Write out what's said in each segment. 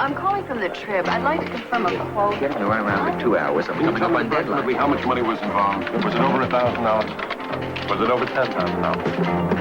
I'm calling from the Trib. I'd like to confirm a quote. Getting right around in 2 hours. I'm coming up on deadline. How much money was involved? Was it over $1,000? Was it over $10,000?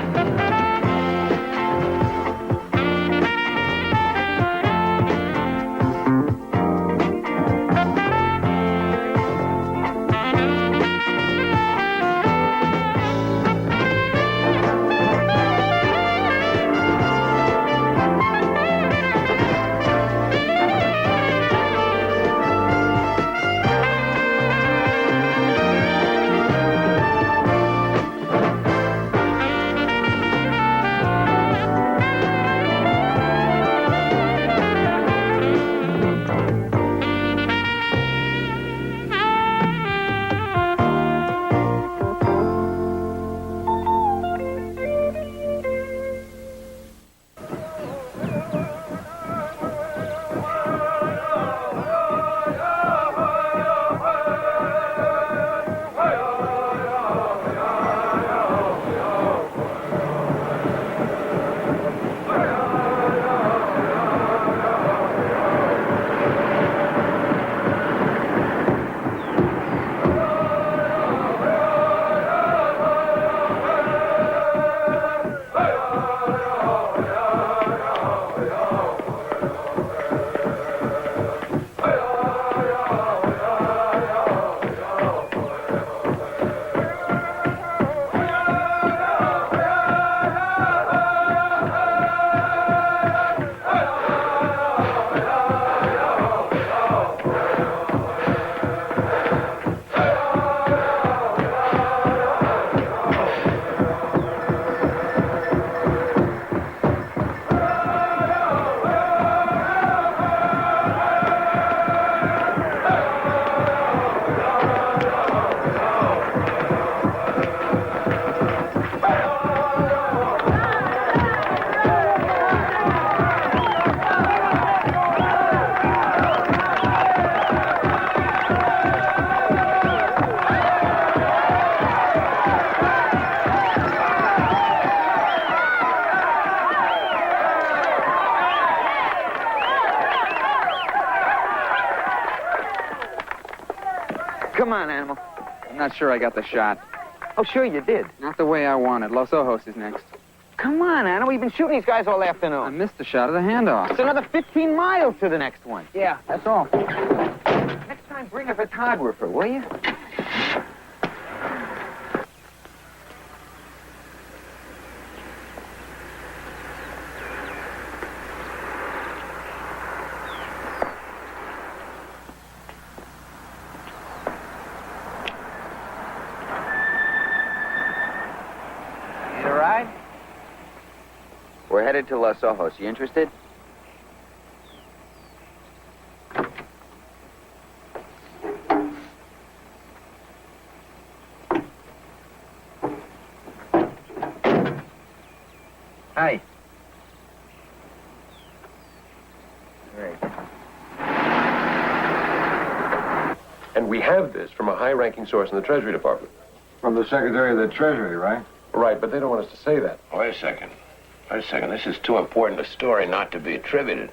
Come on, Animal. I'm not sure I got the shot. Oh, sure you did. Not the way I wanted. Los Ojos is next. Come on, Anna. We've been shooting these guys all afternoon. I missed the shot of the handoff. It's another 15 miles to the next one. Yeah, that's all. Next time, bring a photographer, will you? We're headed to Los Ojos. You interested? Hi. Great. And we have this from a high-ranking source in the Treasury Department. From the Secretary of the Treasury, right? Right, but they don't want us to say that. Wait a second. This is too important a story not to be attributed.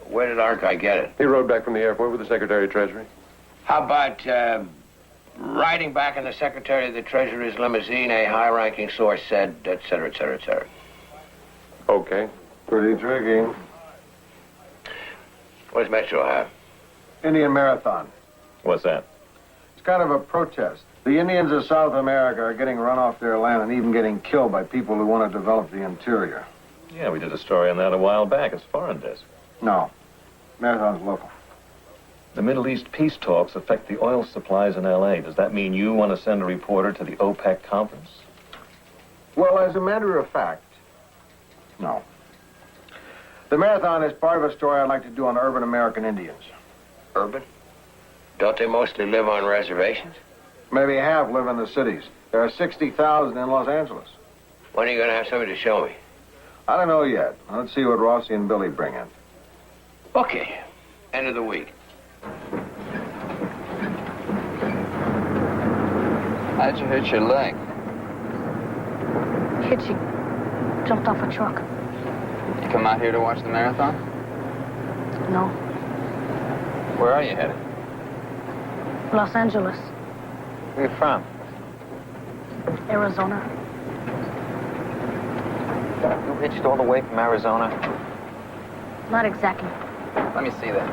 Where did our guy get it? He rode back from the airport with the Secretary of Treasury. How about riding back in the Secretary of the Treasury's limousine, a high-ranking source said, et cetera, et cetera, et cetera. Okay. Pretty tricky. What does Metro have? Indian Marathon. What's that? It's kind of a protest. The Indians of South America are getting run off their land and even getting killed by people who want to develop the interior. Yeah, we did a story on that a while back. It's foreign disc. No. Marathon's local. The Middle East peace talks affect the oil supplies in L.A. Does that mean you want to send a reporter to the OPEC conference? Well, as a matter of fact, no. The Marathon is part of a story I'd like to do on urban American Indians. Urban? Don't they mostly live on reservations? Maybe half live in the cities. There are 60,000 in Los Angeles. When are you going to have somebody to show me? I don't know yet. Let's see what Rossi and Billy bring in. Okay. End of the week. How'd you hurt your leg? Jumped off a truck. You come out here to watch the marathon? No. Where are you headed? Los Angeles, Where you from? Arizona. You hitched all the way from Arizona? Not exactly. Let me see that.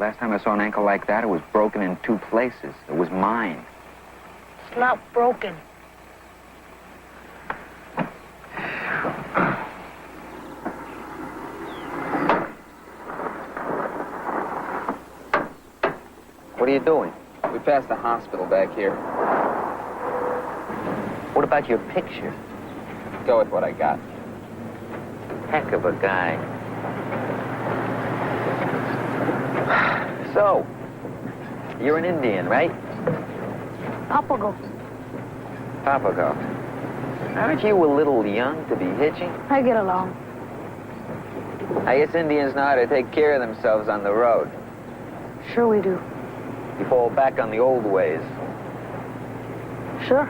Last time I saw an ankle like that, it was broken in 2 places. It was mine. It's not broken. What are you doing? We passed the hospital back here. What about your picture? Go with what I got. Heck of a guy. So, you're an Indian, right? Papago. Papago. Aren't you a little young to be hitching? I get along. I guess Indians know how to take care of themselves on the road. Sure we do. You fall back on the old ways. Sure.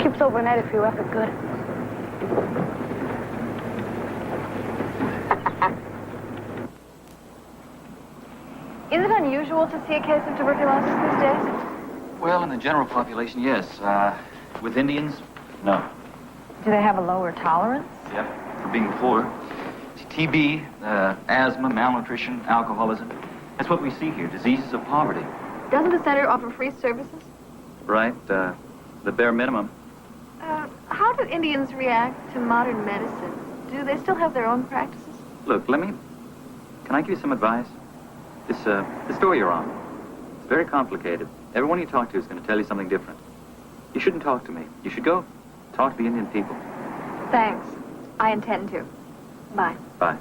Keeps overnight if you're up and good. Is it unusual to see a case of tuberculosis these days? Well, in the general population, yes. With Indians, no. Do they have a lower tolerance? Yep, for being poor. TB, asthma, malnutrition, alcoholism. That's what we see here, diseases of poverty. Doesn't the center offer free services? Right, the bare minimum. How do Indians react to modern medicine? Do they still have their own practices? Look, can I give you some advice? The story you're on, it's very complicated. Everyone you talk to is going to tell you something different. You shouldn't talk to me. You should go talk to the Indian people. Thanks. I intend to. Bye. Bye.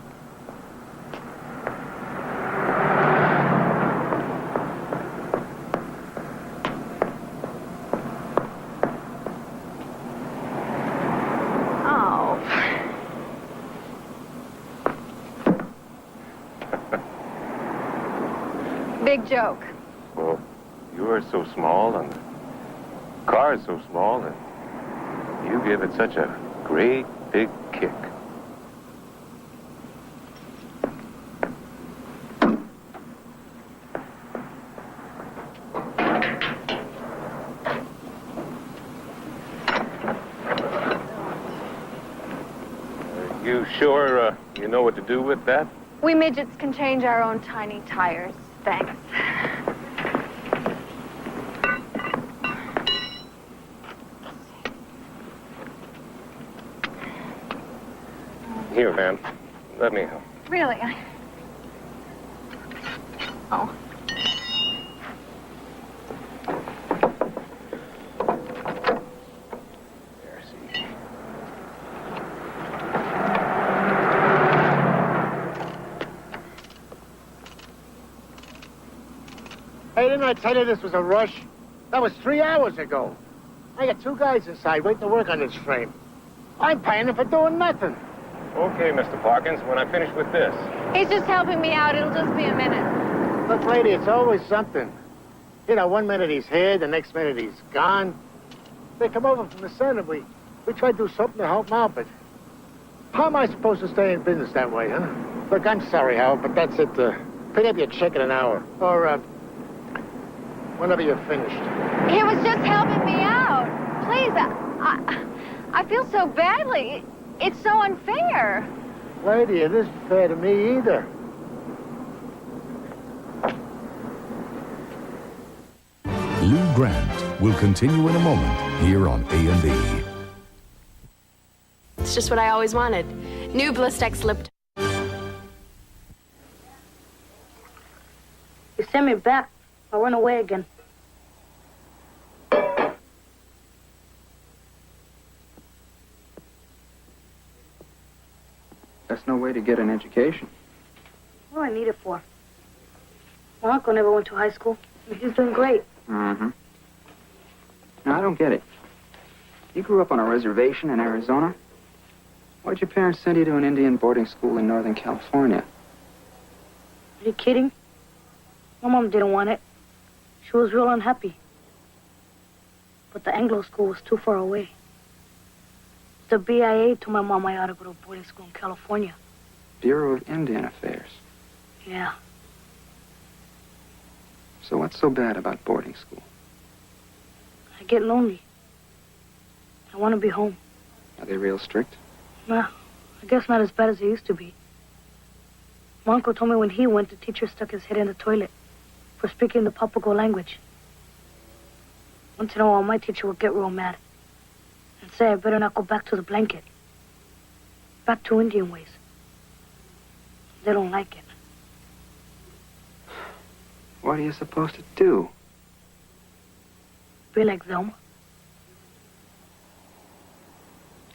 Oh. Big joke. Well, you are so small and the car is so small and you give it such a great big kick. You sure you know what to do with that? We midgets can change our own tiny tires. Thanks. Here, ma'am. Let me help. Really? Oh. There, see. Hey, didn't I tell you this was a rush? That was 3 hours ago. I got 2 guys inside waiting to work on this frame. I'm paying them for doing nothing. Okay, Mr. Parkins, when I finish with this. He's just helping me out. It'll just be a minute. Look, lady, it's always something. You know, one minute he's here, the next minute he's gone. They come over from the center. We try to do something to help them out, but how am I supposed to stay in business that way, huh? Look, I'm sorry, Howard, but that's it. Pick up your check in an hour. Or, whenever you're finished. He was just helping me out. Please, I feel so badly. It's so unfair. Lady, it isn't fair to me either. Lou Grant will continue in a moment here on A&E. It's just what I always wanted. New Blistex lip. You send me back, I'll run away again. That's no way to get an education. What do I need it for? My uncle never went to high school. He's doing great. Mm-hmm. Now, I don't get it. You grew up on a reservation in Arizona? Why'd your parents send you to an Indian boarding school in Northern California? Are you kidding? My mom didn't want it. She was real unhappy. But the Anglo school was too far away. The BIA told my mom I ought to go to boarding school in California. Bureau of Indian Affairs. Yeah. So what's so bad about boarding school? I get lonely. I want to be home. Are they real strict? Nah, I guess not as bad as they used to be. My uncle told me when he went, the teacher stuck his head in the toilet for speaking the Papago language. Once in a while, my teacher would get real mad and say I better not go back to the blanket. Back to Indian ways. They don't like it. What are you supposed to do? Be like Zelma.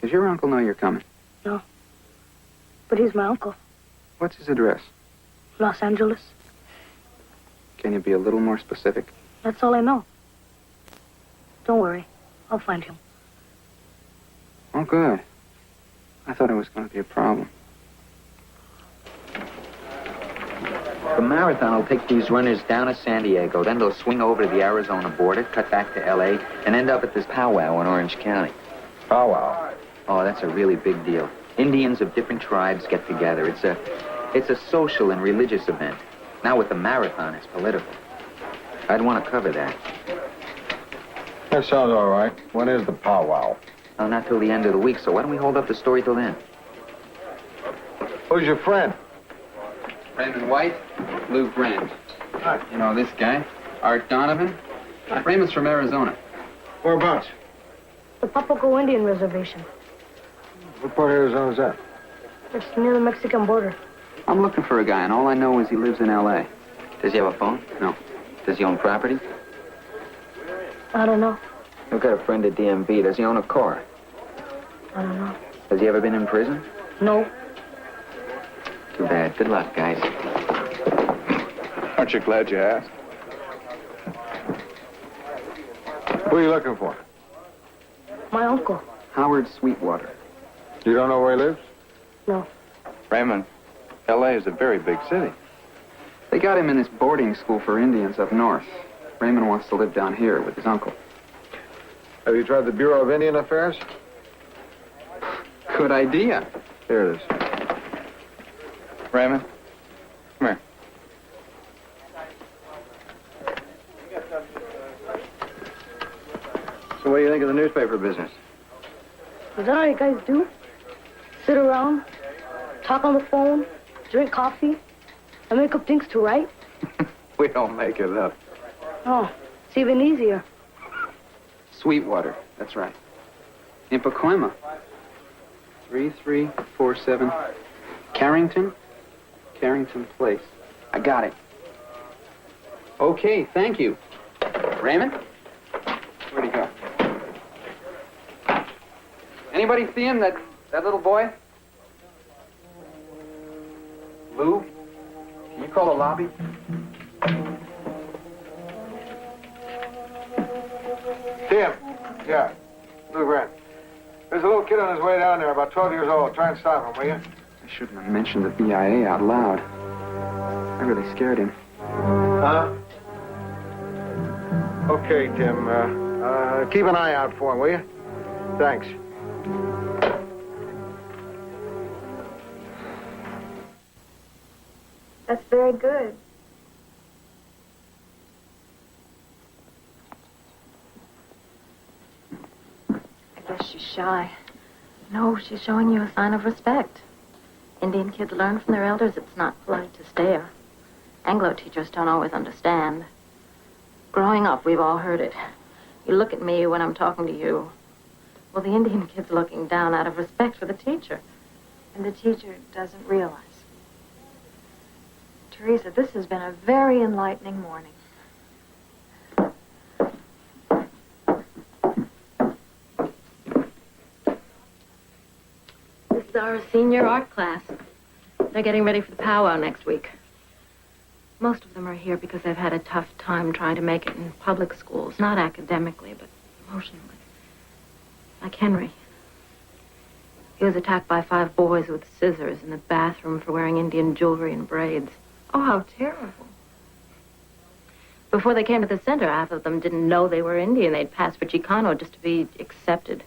Does your uncle know you're coming? No. But he's my uncle. What's his address? Los Angeles. Can you be a little more specific? That's all I know. Don't worry. I'll find him. Oh, good. I thought it was going to be a problem. The marathon will take these runners down to San Diego. Then they'll swing over to the Arizona border, cut back to L.A., and end up at this powwow in Orange County. Powwow? Oh, that's a really big deal. Indians of different tribes get together. It's a social and religious event. Now with the marathon, it's political. I'd want to cover that. That sounds all right. When is the powwow? Oh, not till the end of the week, so why don't we hold up the story till then? Who's your friend? Raymond White, Lou Grant. Hi. You know this guy? Art Donovan. Raymond's from Arizona. Whereabouts? The Papago Indian Reservation. What part of Arizona is that? It's near the Mexican border. I'm looking for a guy, and all I know is he lives in L.A. Does he have a phone? No. Does he own property? I don't know. You've got a friend at DMV. Does he own a car? I don't know. Has he ever been in prison? No. Too bad. Good luck, guys. Aren't you glad you asked? Who are you looking for? My uncle. Howard Sweetwater. You don't know where he lives? No. Raymond, L.A. is a very big city. They got him in this boarding school for Indians up north. Raymond wants to live down here with his uncle. Have you tried the Bureau of Indian Affairs? Good idea. Here it is. Raymond, come here. So what do you think of the newspaper business? Is that all you guys do? Sit around, talk on the phone, drink coffee, and make up things to write? We don't make it up. Oh, it's even easier. Sweetwater, that's right. In Pacoima. 3347 Carrington Place. I got it. Okay, thank you. Raymond? Where'd he go? Anybody see him, that little boy? Lou? Can you call the lobby? Tim. Yeah. Lou Grant. There's a little kid on his way down there, about 12 years old. Try and stop him, will you? I shouldn't have mentioned the BIA out loud. I really scared him. Huh? Okay, Tim. Keep an eye out for him, will you? Thanks. That's very good. I guess she's shy. No, she's showing you a sign of respect. Indian kids learn from their elders it's not polite to stare. Anglo teachers don't always understand. Growing up, we've all heard it. You look at me when I'm talking to you. Well, the Indian kid's looking down out of respect for the teacher. And the teacher doesn't realize. Teresa, this has been a very enlightening morning. This is our senior art class. They're getting ready for the powwow next week. Most of them are here because they've had a tough time trying to make it in public schools, not academically, but emotionally. Like Henry. He was attacked by 5 boys with scissors in the bathroom for wearing Indian jewelry and braids. Oh, how terrible. Before they came to the center, half of them didn't know they were Indian. They'd passed for Chicano just to be accepted.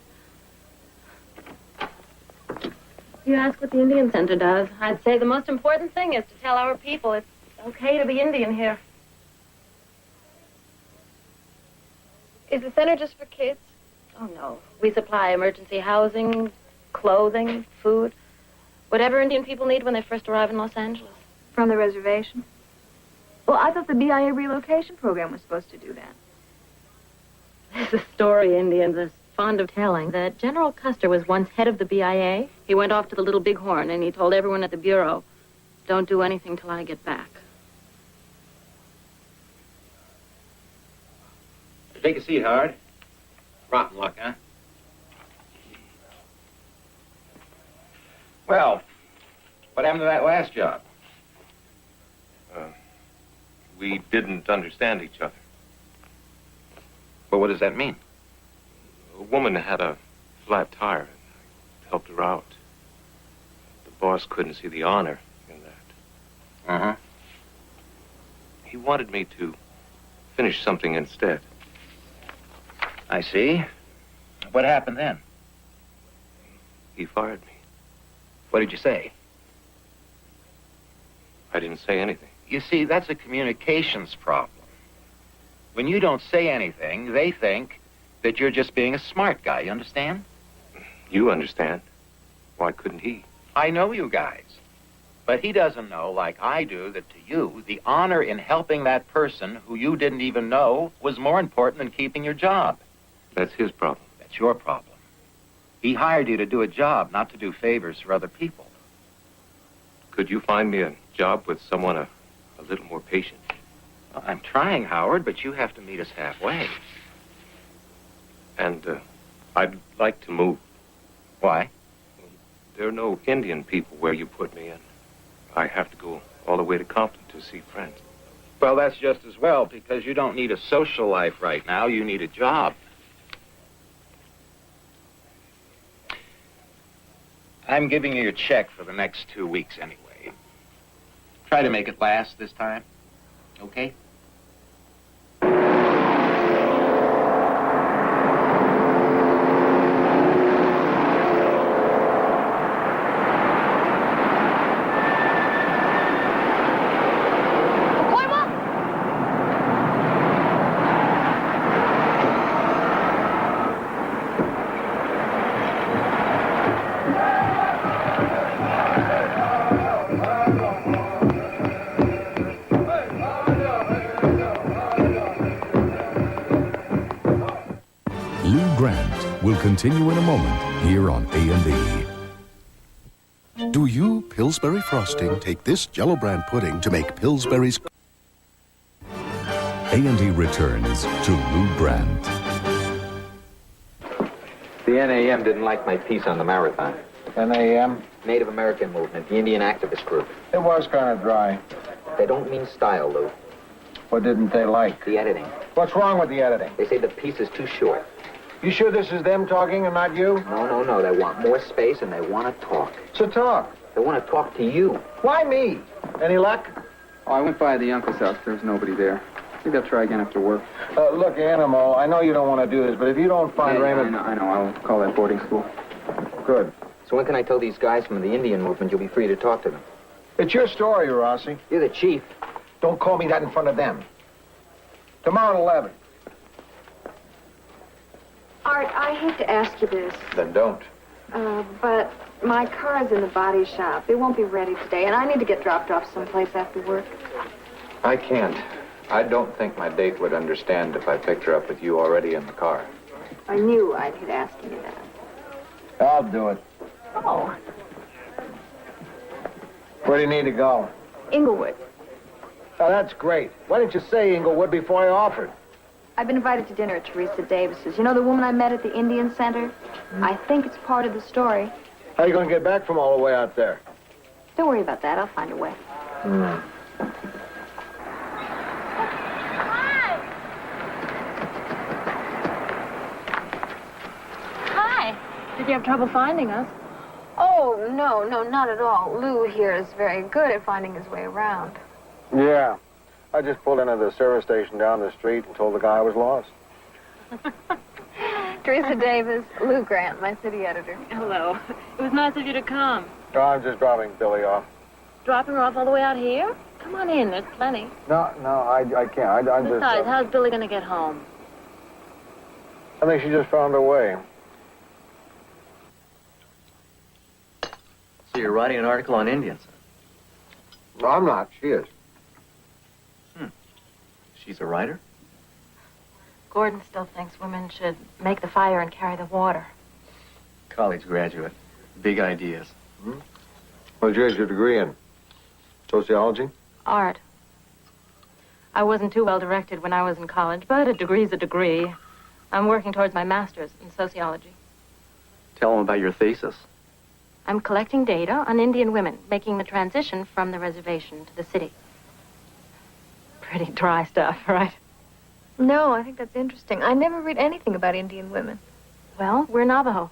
You ask what the Indian Center does. I'd say the most important thing is to tell our people it's okay to be Indian here. Is the center just for kids? Oh, no. We supply emergency housing, clothing, food, whatever Indian people need when they first arrive in Los Angeles. From the reservation? Well, I thought the BIA relocation program was supposed to do that. There's a story Indians are fond of telling that General Custer was once head of the BIA. He went off to the Little Bighorn and he told everyone at the Bureau, don't do anything till I get back. Take a seat, Howard. Rotten luck, huh? Well, what happened to that last job? We didn't understand each other. Well, what does that mean? A woman had a flat tire, and I helped her out. The boss couldn't see the honor in that. Uh-huh. He wanted me to finish something instead. I see. What happened then? He fired me. What did you say? I didn't say anything. You see, that's a communications problem. When you don't say anything, they think that you're just being a smart guy, you understand? You understand. Why couldn't he? I know you guys. But he doesn't know, like I do, that to you, the honor in helping that person who you didn't even know was more important than keeping your job. That's his problem. That's your problem. He hired you to do a job, not to do favors for other people. Could you find me a job with someone a little more patient? Well, I'm trying, Howard, but you have to meet us halfway. And I'd like to move. Why? There are no Indian people where you put me in. I have to go all the way to Compton to see friends. Well, that's just as well, because you don't need a social life right now. You need a job. I'm giving you your check for the next 2 weeks anyway. Try to make it last this time, okay? Will continue in a moment here on A&E. Do you, Pillsbury Frosting, take this Jell-O brand pudding to make Pillsbury's... A&E returns to Lou Grant. The NAM didn't like my piece on the marathon. NAM? Native American Movement, the Indian activist group. It was kind of dry. They don't mean style, Lou. What didn't they like? The editing. What's wrong with the editing? They say the piece is too short. You sure this is them talking and not you? No. They want more space and they want to talk. So talk. They want to talk to you. Why me? Any luck? Oh, I went by the uncle's house. There was nobody there. Maybe I'll try again after work. Look, Animal, I know you don't want to do this, but if you don't find Raymond... I know. I'll call that boarding school. Good. So when can I tell these guys from the Indian movement you'll be free to talk to them? It's your story, Rossi. You're the chief. Don't call me that in front of them. Tomorrow at 11. Art, I hate to ask you this, Then don't. but my car's in the body shop. It won't be ready today, and I need to get dropped off someplace after work. I can't. I don't think my date would understand if I picked her up with you already in the car. I knew I'd hit asking you that. I'll do it. Oh, Where do you need to go? Inglewood. Oh, that's great. Why didn't you say Inglewood before I offered? I've been invited to dinner at Teresa Davis's. You know the woman I met at the Indian Center? I think it's part of the story. How are you going to get back from all the way out there? Don't worry about that. I'll find a way. Hi. Did you have trouble finding us? Oh, no, not at all. Lou here is very good at finding his way around. Yeah. I just pulled into the service station down the street and told the guy I was lost. Teresa Davis, Lou Grant, my city editor. Hello. It was nice of you to come. No, I'm just dropping Billy off. Dropping her off all the way out here? Come on in, there's plenty. No, I can't. I'm just... Besides, how's Billy gonna get home? I think she just found her way. So you're writing an article on Indians? No, I'm not. She is. She's a writer? Gordon still thinks women should make the fire and carry the water. College graduate. Big ideas. What'd you get your degree in? Sociology? Art. I wasn't too well directed when I was in college, but a degree's a degree. I'm working towards my master's in sociology. Tell them about your thesis. I'm collecting data on Indian women making the transition from the reservation to the city. Pretty dry stuff, right? No, I think that's interesting. I never read anything about Indian women. Well, we're Navajo,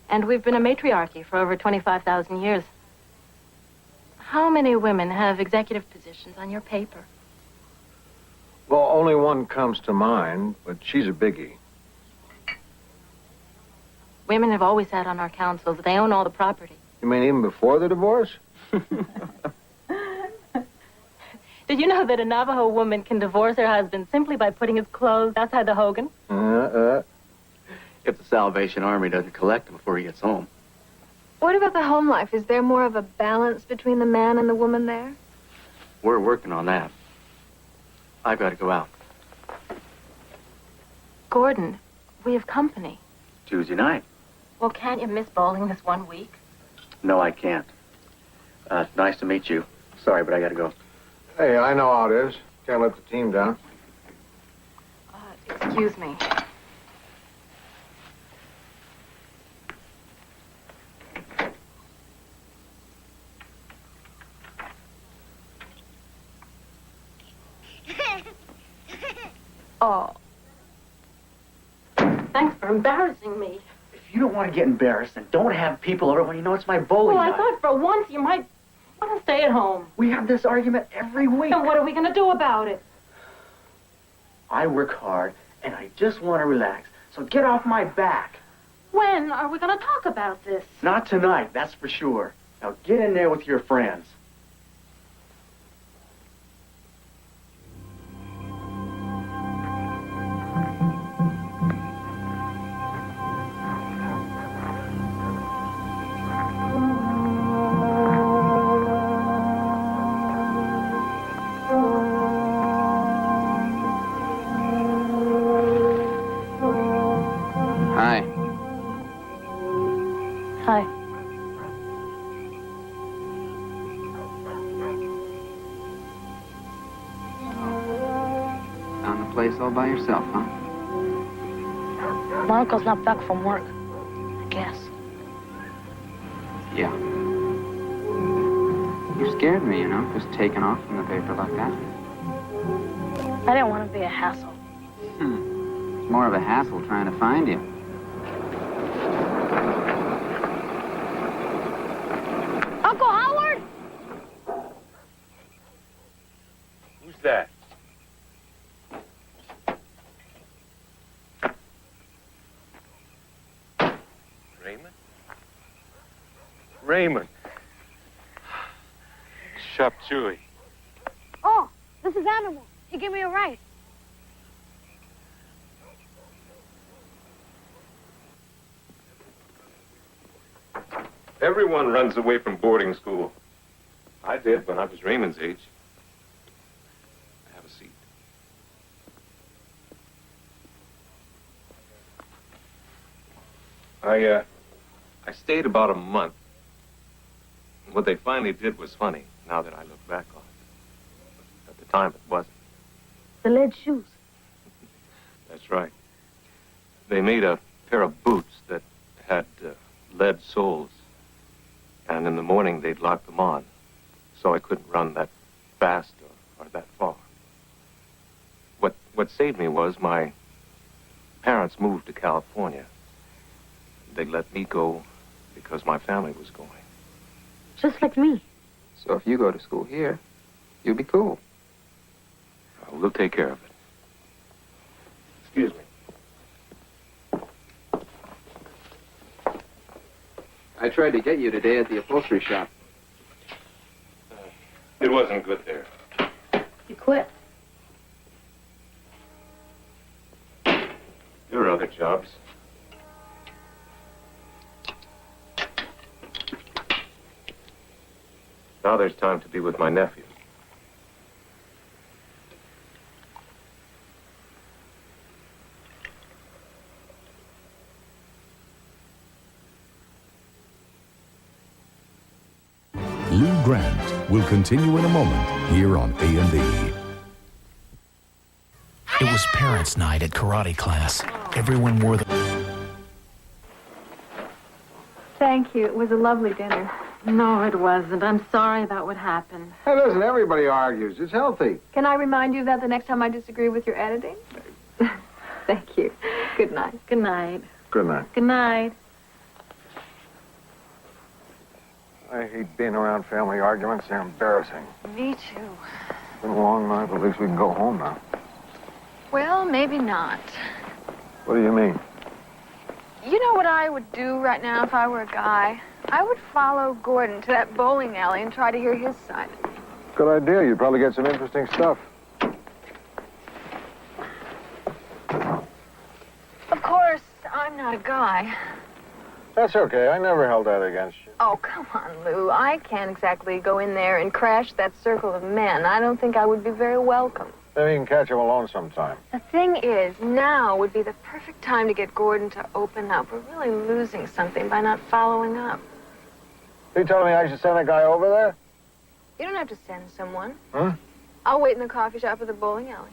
and we've been a matriarchy for over 25,000 years. How many women have executive positions on your paper? Well, only one comes to mind, but she's a biggie. Women have always sat on our councils. They own all the property. You mean even before the divorce? Did you know that a Navajo woman can divorce her husband simply by putting his clothes outside the hogan? If the Salvation Army doesn't collect him before he gets home. What about the home life? Is there more of a balance between the man and the woman there? We're working on that. I've got to go out. Gordon, we have company. Tuesday night. Well, can't you miss bowling this 1 week? No, I can't. Nice to meet you. Sorry, but I got to go. Hey, I know how it is. Can't let the team down. Excuse me. Oh. Thanks for embarrassing me. If you don't want to get embarrassed, then don't have people over when you know it's my bowling Well, I night. thought for once you might want to stay at home. We have this argument every week. And what are we going to do about it? I work hard, and I just want to relax. So get off my back. When are we going to talk about this? Not tonight, that's for sure. Now get in there with your friends. Hi. Hi. Found the place all by yourself, huh? My uncle's not back from work, I guess. Yeah. You scared me, you know, just taking off from the paper like that. I didn't want to be a hassle. It's more of a hassle trying to find you. Uncle Howard! Who's that? Raymond? Raymond. Shop Chewy. Oh, this is Animal. He gave me a ride. Everyone runs away from boarding school. I did when I was Raymond's age. Have a seat. I stayed about a month. What they finally did was funny, now that I look back on it. At the time, it wasn't. The lead shoes. That's right. They made a pair of boots that had lead soles. And in the morning, they'd lock them on. So I couldn't run that fast or that far. What saved me was my parents moved to California. They let me go because my family was going. Just like me. So if you go to school here, you'll be cool. We'll take care of it. Excuse me. I tried to get you today at the upholstery shop. It wasn't good there. You quit. There are other jobs. Now there's time to be with my nephew. Lou Grant will continue in a moment here on A&E. It was parents' night at karate class. Everyone wore the... Thank you. It was a lovely dinner. No, it wasn't. I'm sorry about what happened. Hey, listen, everybody argues. It's healthy. Can I remind you of that the next time I disagree with your editing? Thank you. Good night. Good night. Good night. Good night. I hate being around family arguments. They're embarrassing. Me too. It's been a long night, but at least we can go home now. Well, maybe not. What do you mean? You know what I would do right now if I were a guy? I would follow Gordon to that bowling alley and try to hear his side. Good idea. You'd probably get some interesting stuff. Of course, I'm not a guy. That's okay. I never held that against you. Oh, come on, Lou. I can't exactly go in there and crash that circle of men. I don't think I would be very welcome. Maybe you can catch him alone sometime. The thing is, now would be the perfect time to get Gordon to open up. We're really losing something by not following up. You telling me I should send a guy over there? You don't have to send someone. Huh? I'll wait in the coffee shop or the bowling alley.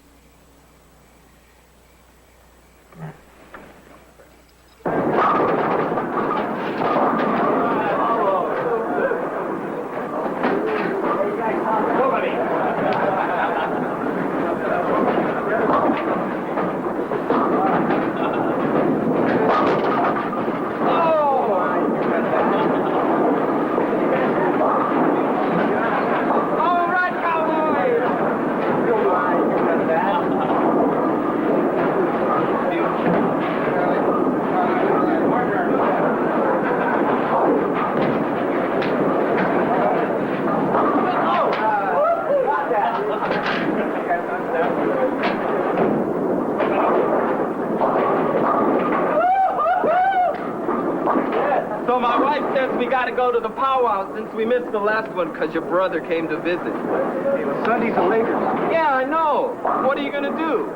So my wife says we gotta go to the powwow since we missed the last one because your brother came to visit. Hey, well, Sunday's the Lakers. Yeah, I know. What are you gonna do?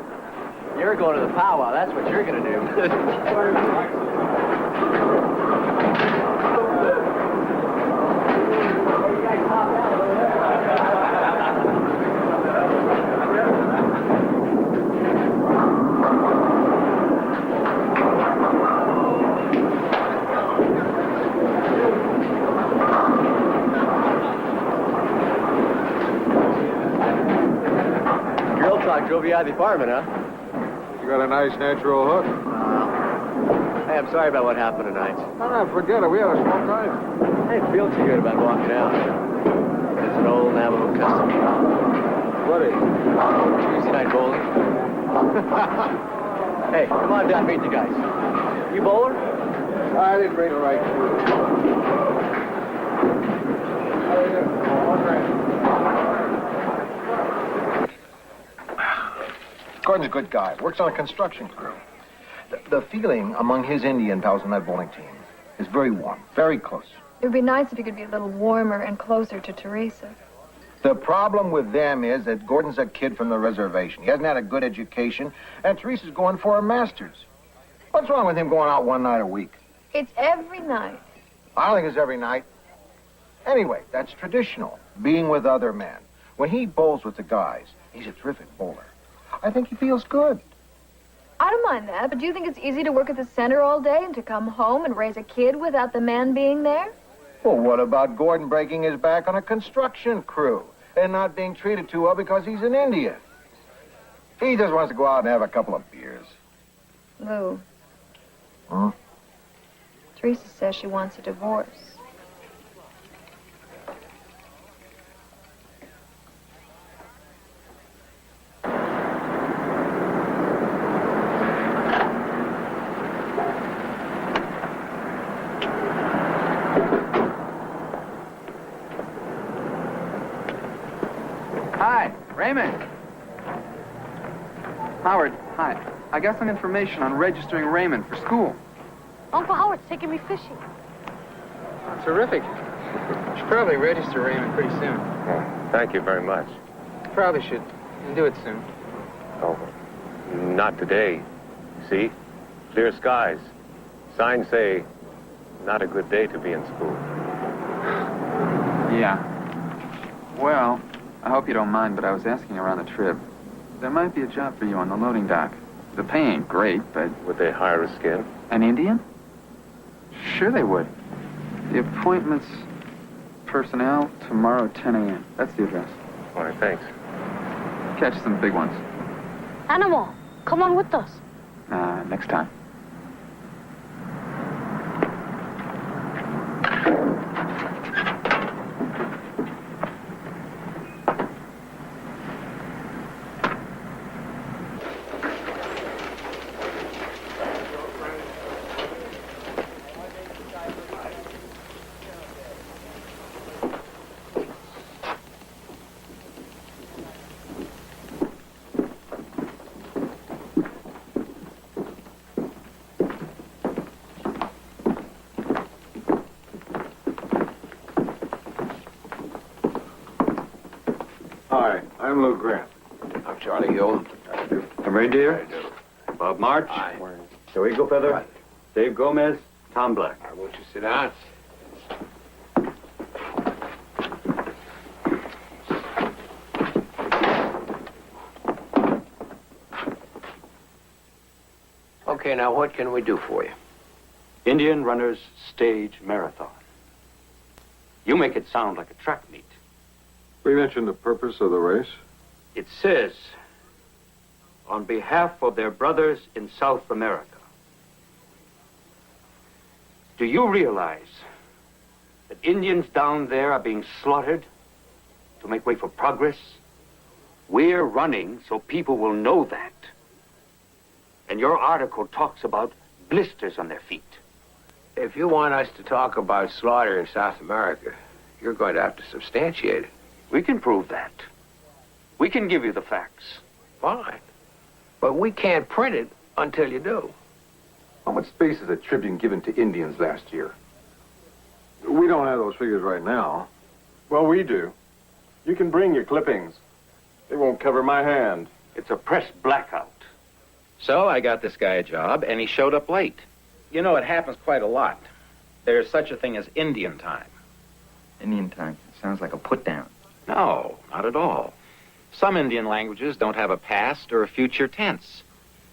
You're going to the powwow. That's what you're going to do. Girl talk drove you out of the apartment, huh? You got a nice natural hook. Hey, I'm sorry about what happened tonight. No, forget it. We had a small time. I didn't feel too good about walking out. It's an old Navajo custom. What is it? Tuesday night bowling. Hey, come on down, meet the guys. You bowler? I didn't bring the right Gordon's a good guy. Works on a construction crew. The feeling among his Indian pals on that bowling team is very warm, very close. It would be nice if you could be a little warmer and closer to Teresa. The problem with them is that Gordon's a kid from the reservation. He hasn't had a good education, and Teresa's going for her master's. What's wrong with him going out one night a week? It's every night. I don't think it's every night. Anyway, that's traditional, being with other men. When he bowls with the guys, he's a terrific bowler. I think he feels good. I don't mind that, but do you think it's easy to work at the center all day and to come home and raise a kid without the man being there? Well, what about Gordon breaking his back on a construction crew and not being treated too well because he's an Indian? He just wants to go out and have a couple of beers. Lou, Huh? Teresa says she wants a divorce. Hi, Raymond. Howard, hi. I got some information on registering Raymond for school. Uncle Howard's taking me fishing. Terrific. You should probably register Raymond pretty soon. Thank you very much. Probably should. And do it soon. Oh, not today. See? Clear skies. Signs say, not a good day to be in school. Yeah. Well, I hope you don't mind, but I was asking around the trip. There might be a job for you on the loading dock. The pay ain't great, but... Would they hire a skin? An Indian? Sure they would. The appointment's personnel tomorrow at 10 a.m. That's the address. All right, thanks. Catch some big ones. Animal, come on with us. Next time. Hi, I'm Lou Grant. I'm Charlie Hill. I'm Reindeer. Bob March. Hi. Joe Eagle Feather. Dave Gomez. Tom Black. Won't you sit down? Okay, now what can we do for you? Indian Runners Stage Marathon. You make it sound like a track meet. We mentioned the purpose of the race. It says, on behalf of their brothers in South America. Do you realize that Indians down there are being slaughtered to make way for progress? We're running so people will know that. And your article talks about blisters on their feet. If you want us to talk about slaughter in South America, you're going to have to substantiate it. We can prove that. We can give you the facts. Fine. But we can't print it until you do. How much space is a Tribune given to Indians last year? We don't have those figures right now. Well, we do. You can bring your clippings. They won't cover my hand. It's a press blackout. So I got this guy a job, and he showed up late. You know, it happens quite a lot. There's such a thing as Indian time. Indian time. Sounds like a put-down. No, not at all. Some Indian languages don't have a past or a future tense.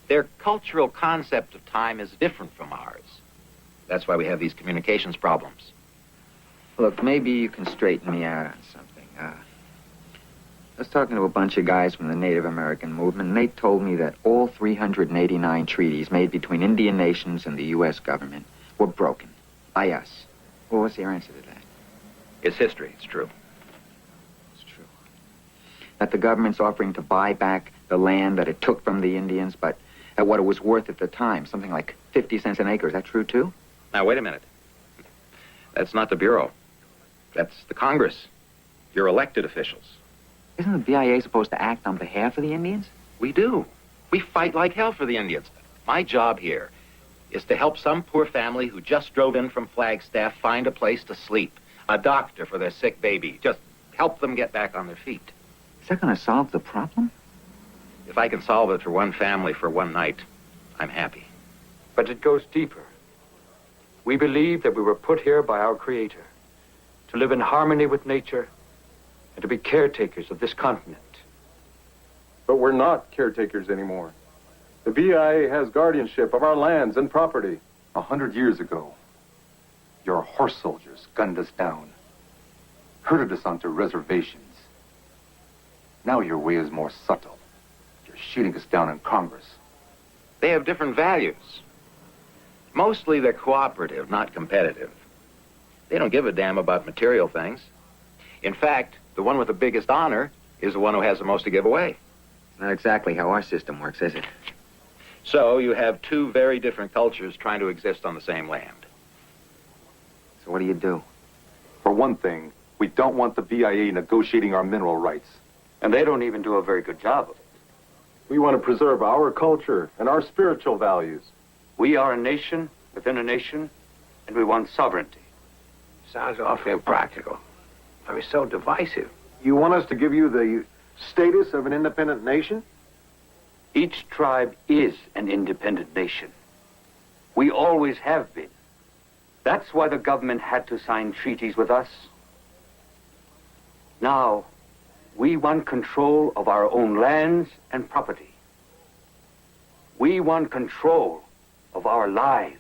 Their cultural concept of time is different from ours. That's why we have these communications problems. Look, maybe you can straighten me out on something. I was talking to a bunch of guys from the Native American movement, and they told me that all 389 treaties made between Indian nations and the U.S. government were broken by us. Well, what's your answer to that? It's history. It's true. That the government's offering to buy back the land that it took from the Indians, but at what it was worth at the time, something like 50 cents an acre. Is that true, too? Now, wait a minute. That's not the Bureau. That's the Congress. Your elected officials. Isn't the BIA supposed to act on behalf of the Indians? We do. We fight like hell for the Indians. My job here is to help some poor family who just drove in from Flagstaff find a place to sleep, a doctor for their sick baby. Just help them get back on their feet. Is that going to solve the problem? If I can solve it for one family for one night, I'm happy. But it goes deeper. We believe that we were put here by our Creator to live in harmony with nature and to be caretakers of this continent. But we're not caretakers anymore. The BIA has guardianship of our lands and property. 100 years ago, your horse soldiers gunned us down, herded us onto reservations. Now your way is more subtle. You're shooting us down in Congress. They have different values. Mostly they're cooperative, not competitive. They don't give a damn about material things. In fact, the one with the biggest honor is the one who has the most to give away. Not exactly how our system works, is it? So you have two very different cultures trying to exist on the same land. So what do you do? For one thing, we don't want the BIA negotiating our mineral rights. And they don't even do a very good job of it. We want to preserve our culture and our spiritual values. We are a nation within a nation, and we want sovereignty. Sounds awfully impractical. I mean, so divisive. You want us to give you the status of an independent nation? Each tribe is an independent nation. We always have been. That's why the government had to sign treaties with us. Now, we want control of our own lands and property. We want control of our lives.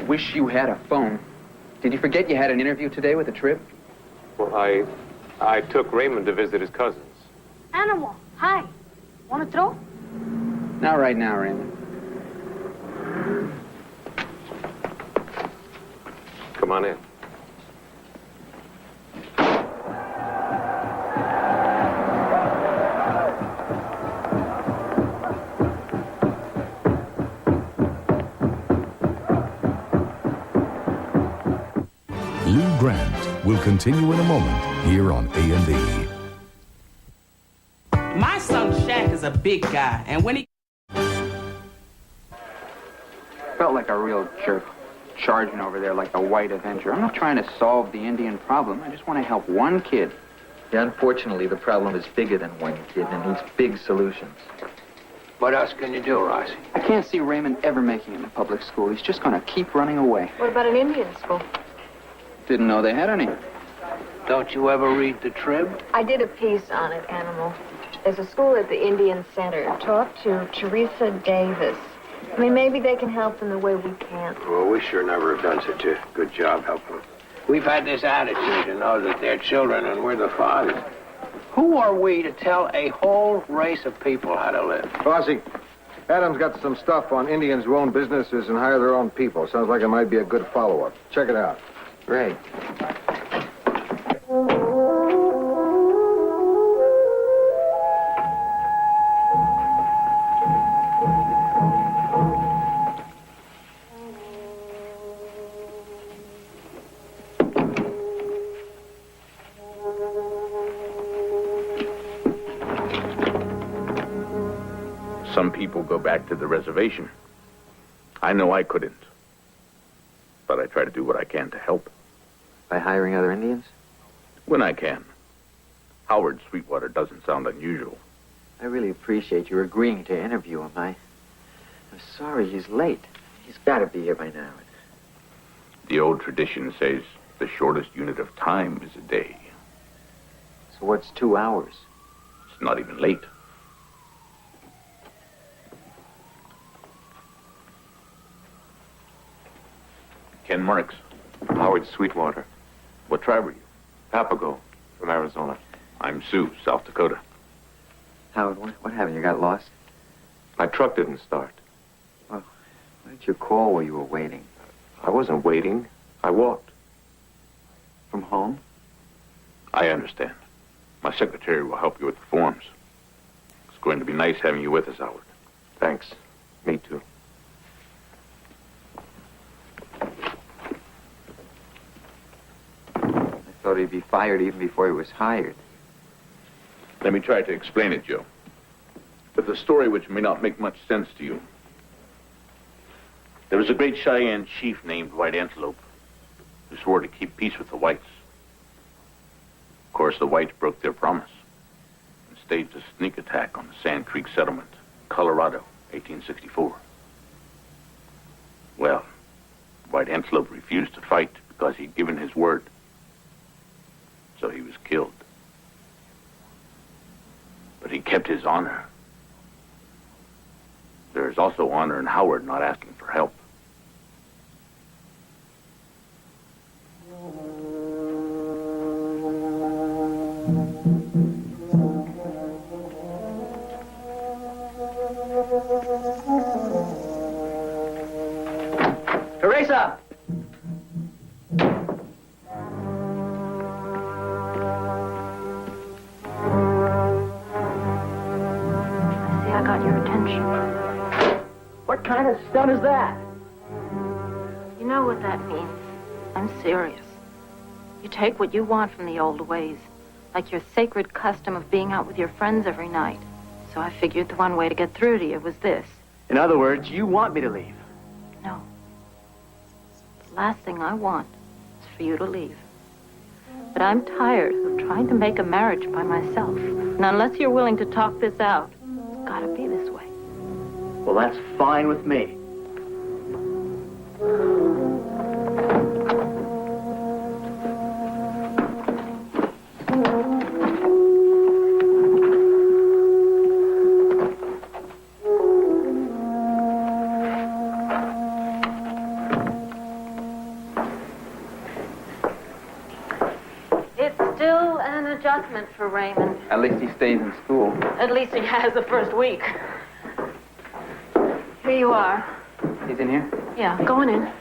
Wish you had a phone. Did you forget you had an interview today with the Trib? Well, I took Raymond to visit his cousins. Animal, hi. Want to throw? Not right now, Raymond. Come on in. Lou Grant will continue in a moment here on A&E. My son Shaq is a big guy, and when he... Felt like a real jerk, charging over there like the White Avenger. I'm not trying to solve the Indian problem. I just want to help one kid. Yeah, unfortunately, the problem is bigger than one kid and needs big solutions. What else can you do, Rossi? I can't see Raymond ever making it in a public school. He's just going to keep running away. What about an Indian school? Didn't know they had any. Don't you ever read the Trib? I did a piece on it, Animal. There's a school at the Indian Center. Talk to Teresa Davis. I mean, maybe they can help in the way we can't. Well, we sure never have done such a good job helping them. We've had this attitude to know that they're children and we're the fathers. Who are we to tell a whole race of people how to live? Rossi, Adam's got some stuff on Indians who own businesses and hire their own people. Sounds like it might be a good follow-up. Check it out. Great. Some people go back to the reservation. I know I couldn't. But I try to do what I can to help. By hiring other Indians? When I can. Howard Sweetwater doesn't sound unusual. I really appreciate your agreeing to interview him. I'm sorry he's late. He's got to be here by now. The old tradition says the shortest unit of time is a day. So what's 2 hours? It's not even late. Ken Marks. Howard Sweetwater. What tribe are you? Papago from Arizona. I'm Sioux, South Dakota. Howard, what happened? You got lost? My truck didn't start. Well, why didn't you call while you were waiting? I wasn't waiting. I walked. From home? I understand. My secretary will help you with the forms. It's going to be nice having you with us, Howard. Thanks. Me too. I thought he'd be fired even before he was hired. Let me try to explain it, Joe. With a story which may not make much sense to you. There was a great Cheyenne chief named White Antelope who swore to keep peace with the whites. Of course, the whites broke their promise and staged a sneak attack on the Sand Creek settlement, Colorado, 1864. Well, White Antelope refused to fight because he'd given his word. So he was killed. But he kept his honor. There is also honor in Howard not asking for help. Teresa! See, I got your attention. What kind of stunt is that? You know what that means. I'm serious. You take what you want from the old ways, like your sacred custom of being out with your friends every night. So I figured the one way to get through to you was this. In other words, you want me to leave. No. The last thing I want is for you to leave. But I'm tired of trying to make a marriage by myself. And unless you're willing to talk this out, it's gotta be this way. Well, that's fine with me. It's still an adjustment for Raymond. At least he stays in school. At least he has the first week. Here you are. He's in here? Yeah, go on in.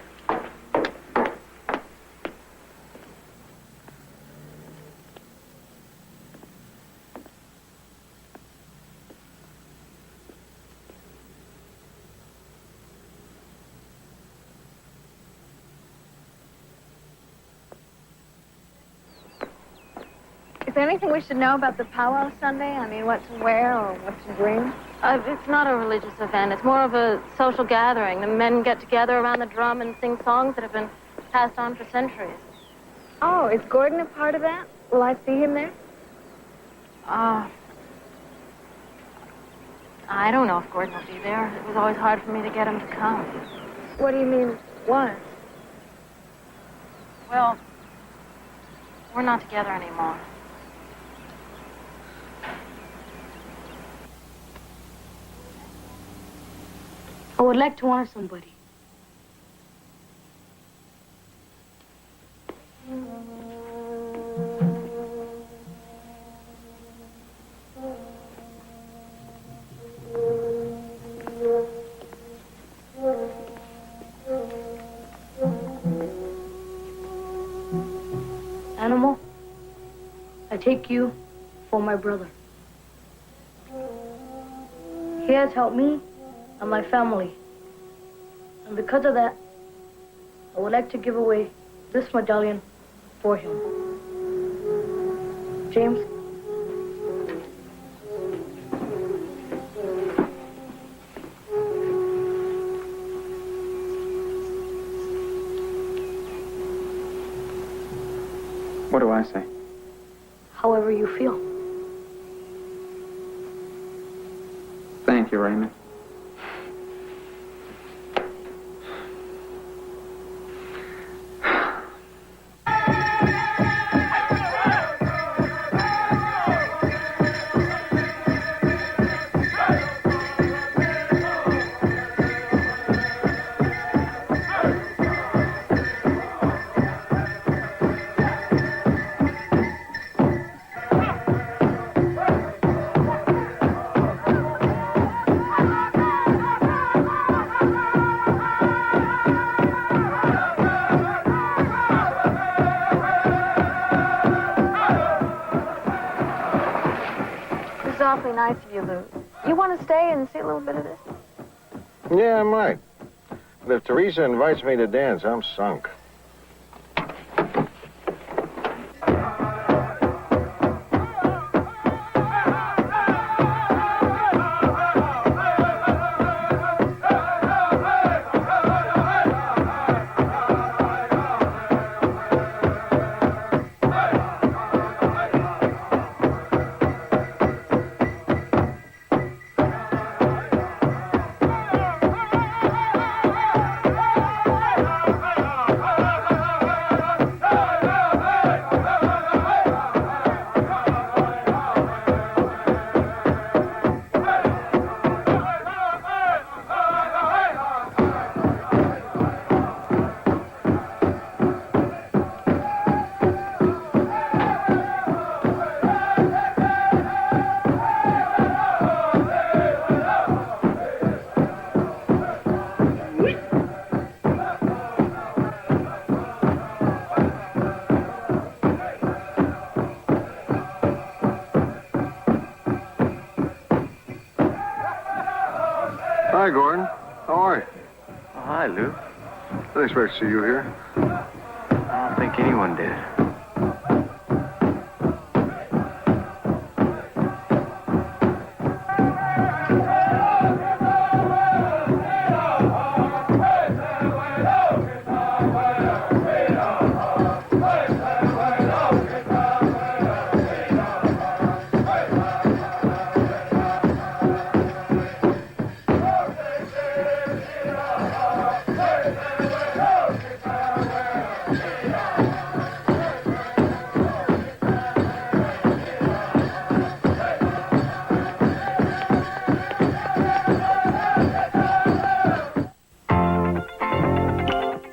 Is there anything we should know about the powwow Sunday? I mean, what to wear or what to bring? It's not a religious event. It's more of a social gathering. The men get together around the drum and sing songs that have been passed on for centuries. Oh, is Gordon a part of that? Will I see him there? I don't know if Gordon will be there. It was always hard for me to get him to come. What do you mean, what? Well, we're not together anymore. I would like to honor somebody. Animal, I take you for my brother. He has helped me and my family. And because of that, I would like to give away this medallion for him. James? What do I say? However you feel. Thank you, Raymond. It's awfully nice of you, Lou. You want to stay and see a little bit of this? Yeah, I might. But if Teresa invites me to dance, I'm sunk. Hi, Gordon. How are you? Oh, hi, Lou. Didn't expect to see you here. I don't think anyone did.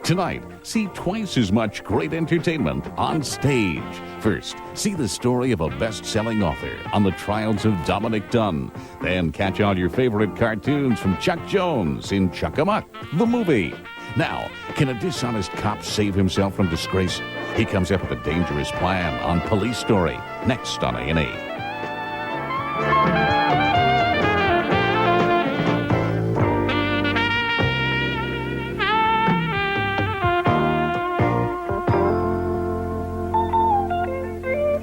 Tonight, see twice as much great entertainment on stage. First, see the story of a best-selling author on the trials of Dominic Dunn. Then catch all your favorite cartoons from Chuck Jones in Chuck-a-Muck, the movie. Now, can a dishonest cop save himself from disgrace? He comes up with a dangerous plan on Police Story, next on A&E.